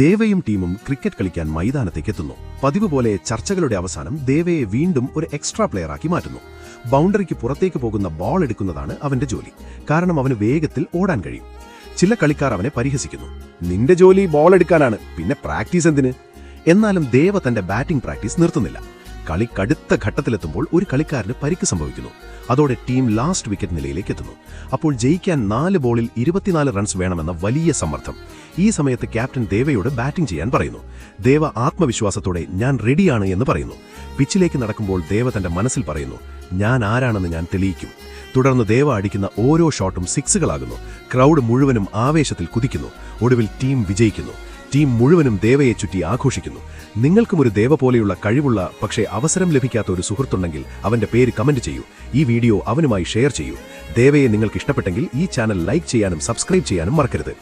ദേവയും ടീമും ക്രിക്കറ്റ് കളിക്കാൻ മൈതാനത്തേക്ക് എത്തുന്നു. പതിവ് പോലെ ചർച്ചകളുടെ അവസാനം ദേവയെ വീണ്ടും ഒരു എക്സ്ട്രാ പ്ലെയറാക്കി മാറ്റുന്നു. ബൗണ്ടറിക്ക് പുറത്തേക്ക് പോകുന്ന ബോൾ എടുക്കുന്നതാണ് അവന്റെ ജോലി. കാരണം അവന് വേഗത്തിൽ ഓടാൻ കഴിയും. ചില കളിക്കാർ അവനെ പരിഹസിക്കുന്നു. നിന്റെ ജോലി ബോൾ എടുക്കാനാണ്, പിന്നെ പ്രാക്ടീസ് എന്തിന്? എന്നാലും ദേവ തന്റെ ബാറ്റിംഗ് പ്രാക്ടീസ് നിർത്തുന്നില്ല. കളി കടുത്ത ഘട്ടത്തിലെത്തുമ്പോൾ ഒരു കളിക്കാരന് പരിക്ക് സംഭവിക്കുന്നു. അതോടെ ടീം ലാസ്റ്റ് വിക്കറ്റ് നിലയിലേക്ക് എത്തുന്നു. അപ്പോൾ ജയിക്കാൻ 4 ബോളിൽ 24 റൺസ് വേണമെന്ന വലിയ സമ്മർദ്ദം. ഈ സമയത്ത് ക്യാപ്റ്റൻ ദേവയോട് ബാറ്റിംഗ് ചെയ്യാൻ പറയുന്നു. ദേവ ആത്മവിശ്വാസത്തോടെ ഞാൻ റെഡിയാണ് എന്ന് പറയുന്നു. പിച്ചിലേക്ക് നടക്കുമ്പോൾ ദേവ തന്റെ മനസ്സിൽ പറയുന്നു, ഞാൻ ആരാണെന്ന് ഞാൻ തെളിയിക്കും. തുടർന്ന് ദേവ അടിക്കുന്ന ഓരോ ഷോട്ടും സിക്സുകളാകുന്നു. ക്രൗഡ് മുഴുവനും ആവേശത്തിൽ കുതിക്കുന്നു. ഒടുവിൽ ടീം വിജയിക്കുന്നു. ടീം മുഴുവനും ദേവയെ ചുറ്റി ആഘോഷിക്കുന്നു. നിങ്ങൾക്കും ഒരു ദേവ പോലെയുള്ള കഴിവുള്ള പക്ഷേ അവസരം ലഭിക്കാത്ത ഒരു സുഹൃത്തുണ്ടെങ്കിൽ അവന്റെ പേര് കമന്റ് ചെയ്യൂ. ഈ വീഡിയോ അവനുമായി ഷെയർ ചെയ്യൂ. ദേവയെ നിങ്ങൾക്ക് ഇഷ്ടപ്പെട്ടെങ്കിൽ ഈ ചാനൽ ലൈക്ക് ചെയ്യാനും സബ്സ്ക്രൈബ് ചെയ്യാനും മറക്കരുത്.